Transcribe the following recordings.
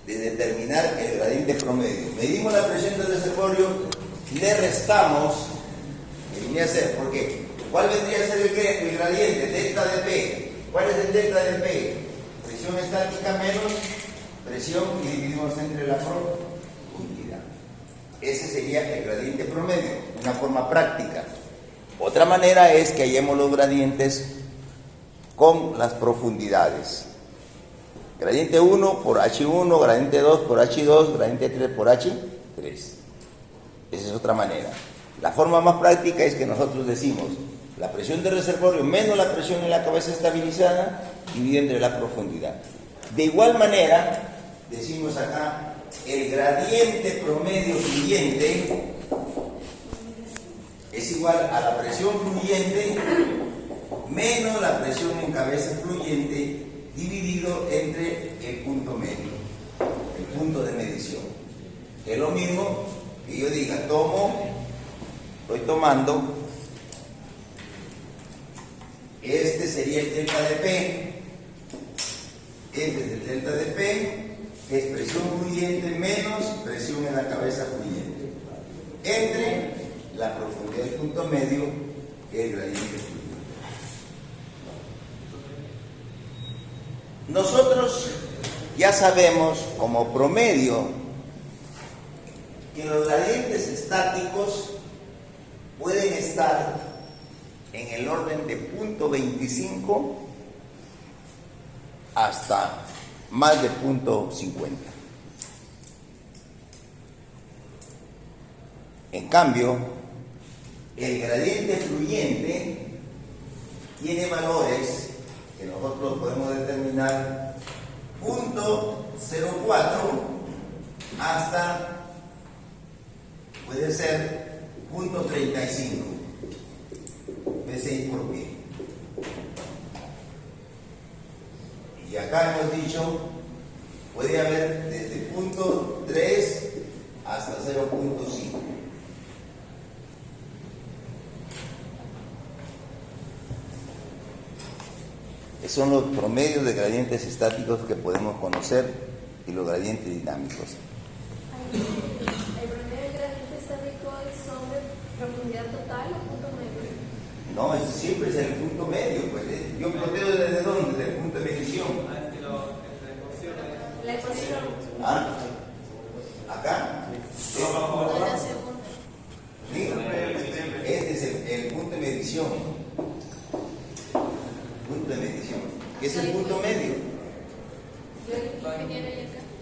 de determinar el gradiente promedio. Medimos la presión del reservorio, le restamos el línea C. ¿Por qué? ¿Cuál vendría a ser el gradiente? Delta de P. ¿Cuál es el delta de P? Presión estática menos presión y dividimos entre la profundidad. Ese sería el gradiente promedio, una forma práctica. Otra manera es que hallemos los gradientes con las profundidades. Gradiente 1 por H1, gradiente 2 por H2, gradiente 3 por H3. Esa es otra manera. La forma más práctica es que nosotros decimos la presión del reservorio menos la presión en la cabeza estabilizada dividido entre la profundidad. De igual manera, decimos acá el gradiente promedio fluyente es igual a la presión fluyente menos la presión en cabeza fluyente dividido entre el punto medio, el punto de medición. Es lo mismo que yo diga, estoy tomando, este sería el delta de P, este es el delta de P, es presión fluyente menos presión en la cabeza fluyente, entre la profundidad del punto medio, que es el gradiente fluyente. Nosotros ya sabemos como promedio que los gradientes estáticos pueden estar en el orden de 0.25 hasta más de 0.50. En cambio, el gradiente fluyente tiene valores que nosotros podemos determinar 0.04 hasta, puede ser 0.35 PSI por pie. Y acá hemos dicho, puede haber desde 0.3 hasta 0.5. Son los promedios de gradientes estáticos que podemos conocer y los gradientes dinámicos. ¿El promedio del gradiente estático es sobre profundidad total o punto medio? No, eso siempre es el punto medio. Pues, yo promeo desde dónde, desde el punto de medición. La ecuación. ¿Ah? ¿Acá? Sí. La segunda. Sí. Este es el punto de medición. Punto de medición. ¿Qué es el punto medio?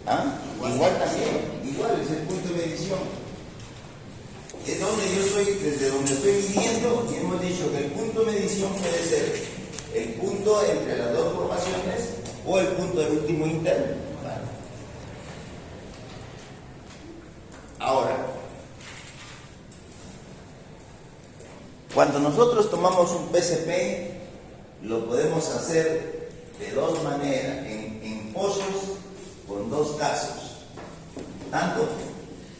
¿Ah? Igual también, igual es el punto de medición. Es donde yo estoy, desde donde estoy midiendo, y hemos dicho que el punto de medición puede ser el punto entre las dos formaciones o el punto del último interno. Ahora, cuando nosotros tomamos un PCP, lo podemos hacer de dos maneras, en pozos con dos casos, tanto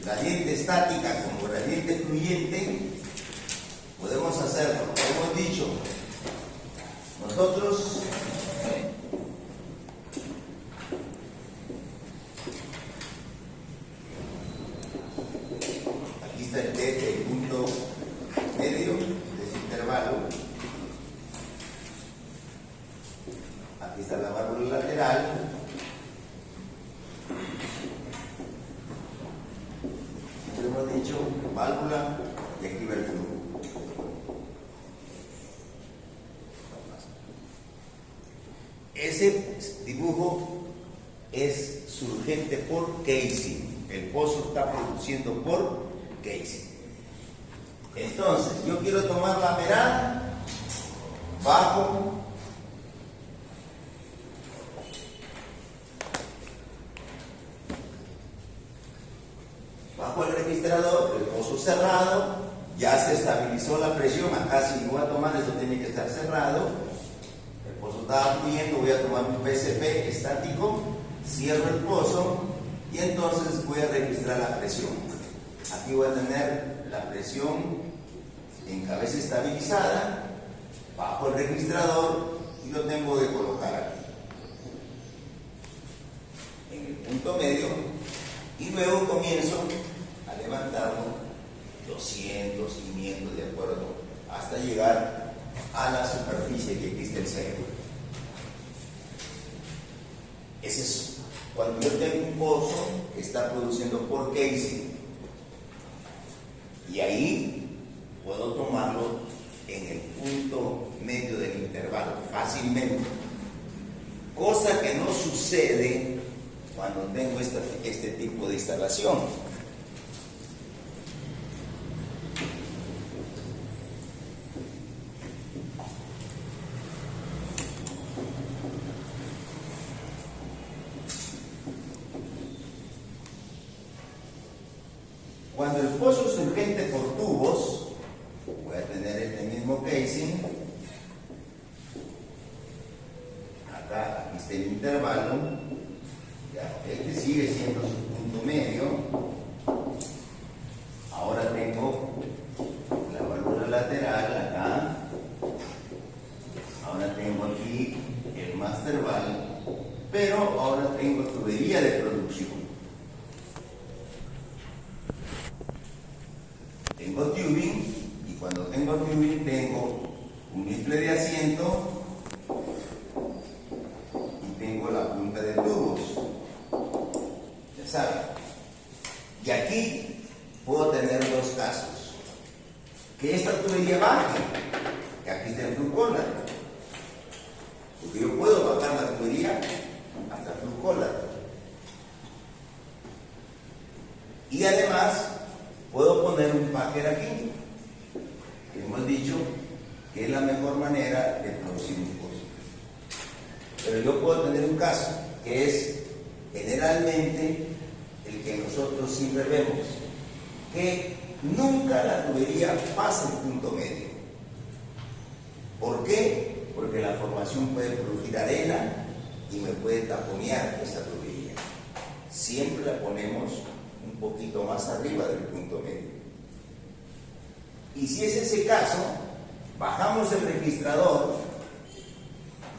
gradiente estática como gradiente fluyente. Podemos hacerlo, como hemos dicho, nosotros aquí está el T, el punto medio de ese intervalo. Aquí está la válvula lateral. Como hemos dicho, válvula y aquí va el flujo. Ese dibujo es surgente por casing. El pozo está produciendo por casing. Entonces, yo quiero tomar la merada bajo el registrador, el pozo cerrado, ya se estabilizó la presión. Acá si voy a tomar, esto tiene que estar cerrado. El pozo estaba fluyendo, voy a tomar un PCP estático, cierro el pozo y entonces voy a registrar la presión. Aquí voy a tener la presión en cabeza estabilizada, bajo el registrador y lo tengo que colocar aquí. En en el punto medio y luego comienzo a levantarlo 200, 500, de acuerdo, hasta llegar a la superficie que existe el cerebro. Ese es cuando yo tengo un pozo que está produciendo por casing, y ahí puedo tomarlo en el punto medio del intervalo fácilmente, cosa que no sucede cuando tengo este tipo de instalación. Cuando el pozo es urgente por tubos, voy a tener este mismo casing. Acá, aquí está el intervalo. Ya, este sigue siendo su punto medio. Ahora tengo la válvula lateral acá. Ahora tengo aquí el master valve, pero ahora tengo tubería de producción. Tengo tubing, y cuando tengo tubing tengo un rifle de asiento y tengo la punta de tubos, ya saben. Y aquí puedo tener dos casos: que esta tubería baje, que aquí está el flujo collar, porque yo puedo bajar la tubería hasta el flujo collar, y además puedo poner un packer aquí. Hemos dicho que es la mejor manera de producir un pozo. Pero yo puedo tener un caso que es generalmente el que nosotros siempre vemos, que nunca la tubería pasa el punto medio. ¿Por qué? Porque la formación puede producir arena y me puede taponear esa tubería. Siempre la ponemos un poquito más arriba del punto medio. Y si es ese caso, bajamos el registrador,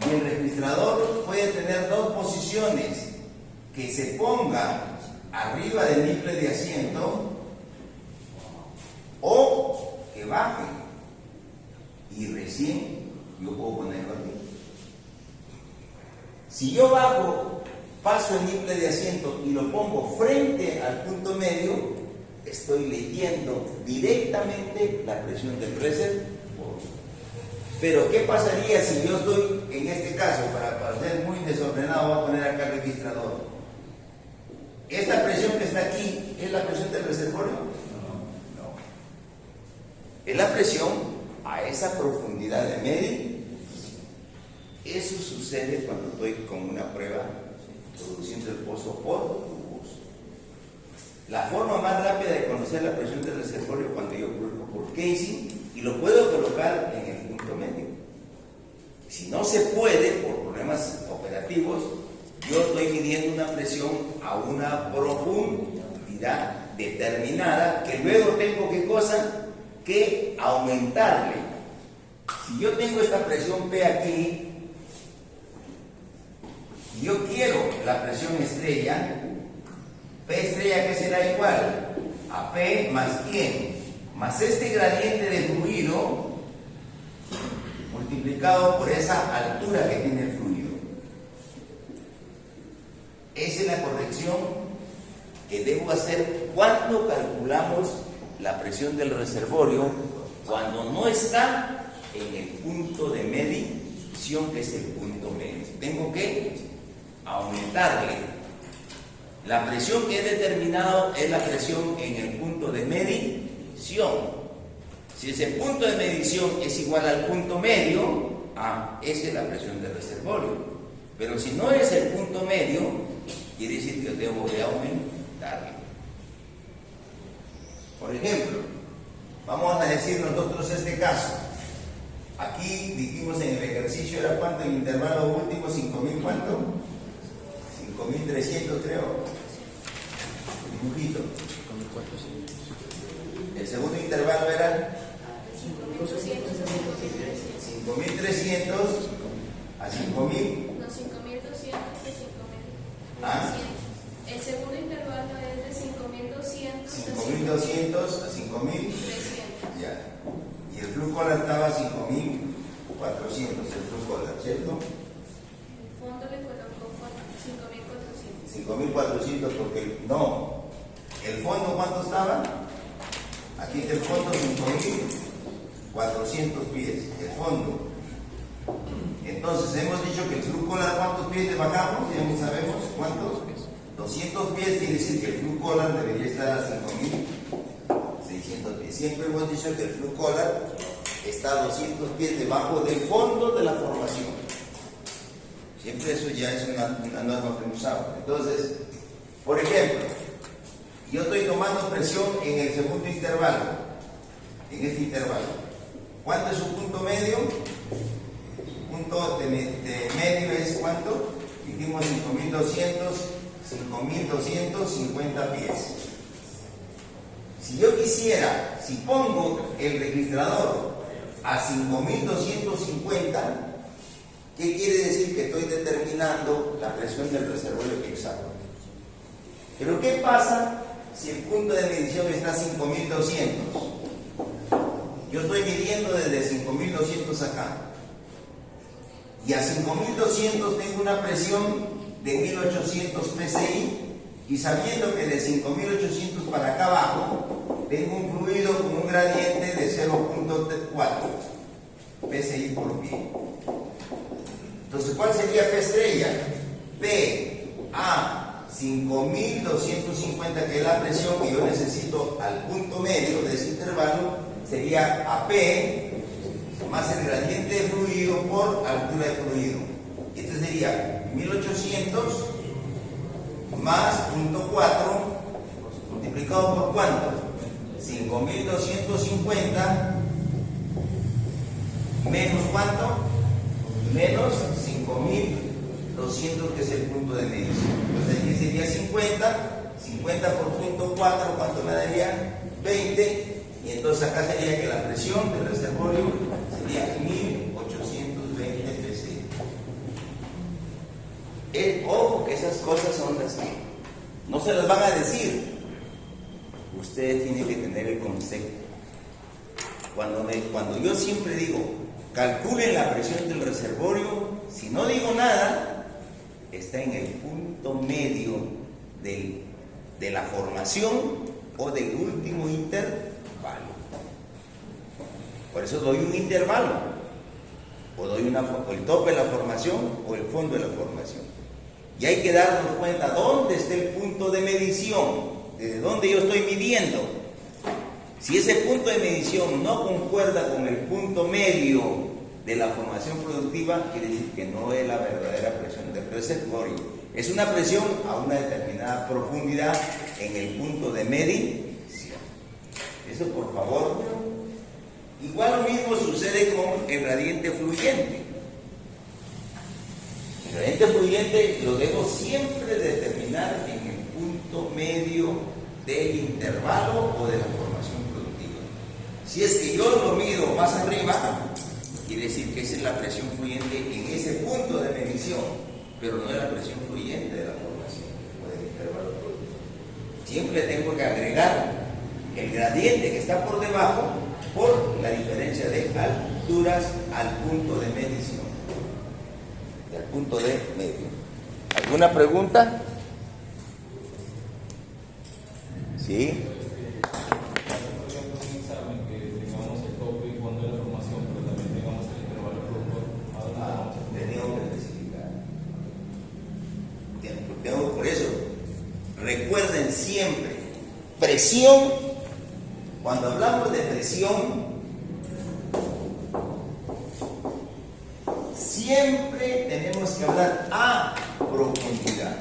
y el registrador puede tener dos posiciones: que se ponga arriba del rifle de asiento o que baje, y recién yo puedo ponerlo aquí. Si yo bajo, paso el rifle de asiento y lo pongo frente al punto medio, estoy leyendo directamente la presión del reservorio. Pero ¿qué pasaría si yo estoy, en este caso, para ser muy desordenado, voy a poner acá el registrador? ¿Esta presión que está aquí es la presión del reservorio? No. Es la presión a esa profundidad de medio. Eso sucede cuando estoy con una prueba produciendo el pozo por tubos. La forma más rápida de conocer la presión del reservorio cuando yo produzco por casing, y lo puedo colocar en el punto medio. Si no se puede por problemas operativos, yo estoy midiendo una presión a una profundidad determinada, que luego tengo ¿qué cosa? Que aumentarle. Si yo tengo esta presión P aquí, y yo quiero la presión estrella, P estrella, ¿qué será igual? A P más ¿quién? Más este gradiente de fluido multiplicado por esa altura que tiene el fluido. Esa es la corrección que debo hacer cuando calculamos la presión del reservorio, cuando no está en el punto de medición, que es el punto medio. Tengo que aumentarle. La presión que he determinado es la presión en el punto de medición. Si ese punto de medición es igual al punto medio, esa es la presión del reservorio. Pero si no es el punto medio, quiere decir que debo de aumentarle. Por ejemplo, vamos a decir nosotros este caso. Aquí dijimos en el ejercicio, ¿era cuánto el intervalo último? 5.000 ¿cuánto? 5.300 creo. Dibujito. El segundo intervalo era 5.200 a 5.300. 5.300 a 5.000. No, 5.200 a 5.300. 4.200 a 5.000. 300. Ya. Y el flujo collar estaba a 5.400, el flujo collar, ¿cierto? El fondo le colocó 5.400. 5.400 porque no. ¿El fondo cuánto estaba? Aquí está el fondo 5.400 pies. El fondo. Entonces hemos dicho que el flujo collar, ¿cuántos pies le bajamos? Ya no sabemos cuántos. 200 pies quiere decir que el flujo collar debería estar a 5.600 pies. Siempre hemos dicho que el flujo collar está a 200 pies debajo del fondo de la formación. Siempre eso ya es una norma que hemos usado. Entonces, por ejemplo, yo estoy tomando presión en el segundo intervalo, en este intervalo. ¿Cuánto es su punto medio? Punto de medio es ¿cuánto? Dijimos 5.250 pies. Si yo quisiera, si pongo el registrador a 5.250, ¿qué quiere decir? Que estoy determinando la presión del reservorio exacto. Pero ¿qué pasa si el punto de medición está a 5.200? Yo estoy midiendo desde 5.200 acá. Y a 5.200 tengo una presión de 1.800 PSI. Y sabiendo que de 5.800 para acá abajo tengo un fluido con un gradiente de 0.4 PSI por pie. Entonces, ¿cuál sería P estrella? P a 5.250, que es la presión que yo necesito al punto medio de ese intervalo, sería AP más el gradiente de fluido por altura de fluido. Este sería 1.800 más 0.4 multiplicado por ¿cuánto? 5.250 menos ¿cuánto? Menos 5.200, que es el punto de medición. Entonces aquí sería 50 por 0.4, ¿cuánto me daría? 20, y entonces acá sería que la presión del reservorio sería 1.820 PSI. Ojo que esas cosas son las que no se las van a decir. Ustedes tienen que tener el concepto. Cuando yo siempre digo, calculen la presión del reservorio, si no digo nada, está en el punto medio de la formación o del último intervalo. Por eso doy un intervalo, o doy el tope de la formación o el fondo de la formación. Y hay que darnos cuenta dónde está el punto de medición, desde dónde yo estoy midiendo. Si ese punto de medición no concuerda con el punto medio de la formación productiva, quiere decir que no es la verdadera presión del reservorio. Es una presión a una determinada profundidad en el punto de medición. Eso, por favor. Igual lo mismo sucede con el gradiente fluyente. El gradiente fluyente lo debo siempre determinar en el punto medio del intervalo o de la formación productiva. Si es que yo lo mido más arriba, quiere decir que esa es la presión fluyente en ese punto de medición, pero no es la presión fluyente de la formación o del intervalo productivo. Siempre tengo que agregar el gradiente que está por debajo por la diferencia de alturas al punto de medición, del punto de medio. ¿Alguna pregunta? ¿Sí? Por eso, recuerden siempre, presión, cuando hablamos de presión, siempre tenemos que hablar a profundidad.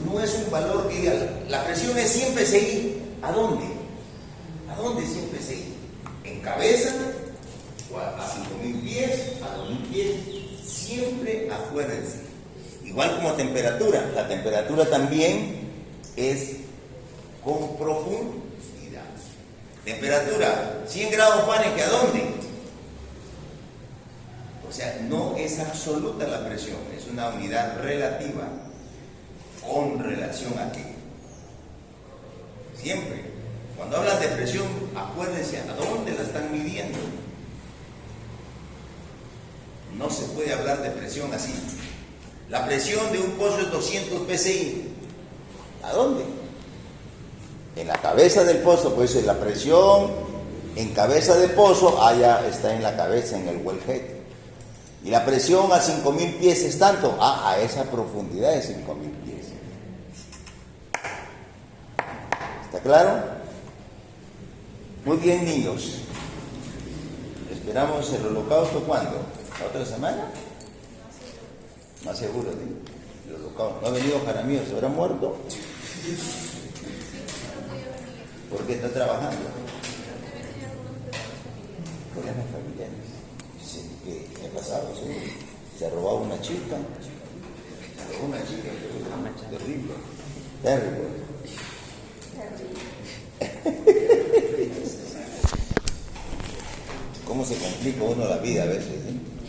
No es un valor que diga, la presión es siempre seguir. ¿A dónde? ¿A dónde siempre seguir? ¿En cabeza? ¿O a 5.000 pies? ¿A 2.000 pies? Siempre acuérdense. Igual como temperatura. La temperatura también es con profundidad. Temperatura, 100 grados Fahrenheit, ¿a dónde? O sea, no es absoluta la presión, es una unidad relativa con relación a qué. Siempre. Cuando hablan de presión, acuérdense a dónde la están midiendo. No se puede hablar de presión así. La presión de un pozo es 200 psi. ¿A dónde? En la cabeza del pozo, pues la presión en cabeza de pozo, allá está en la cabeza, en el wellhead. Y la presión a 5000 pies es tanto, a esa profundidad de 5000 pies. ¿Está claro? Muy bien, niños. Esperamos el holocausto, ¿cuándo? ¿La otra semana? Más seguro, ¿sí? El holocausto. ¿No ha venido Jaramillo? ¿Se habrá muerto? ¿Por qué está trabajando? Problemas familiares. Sí, ¿qué ha pasado? ¿Sí? Se ha robado una chica. Se robó una chica. Terrible. Terrible. ¿Cómo se complica uno la vida a veces? ¿Eh?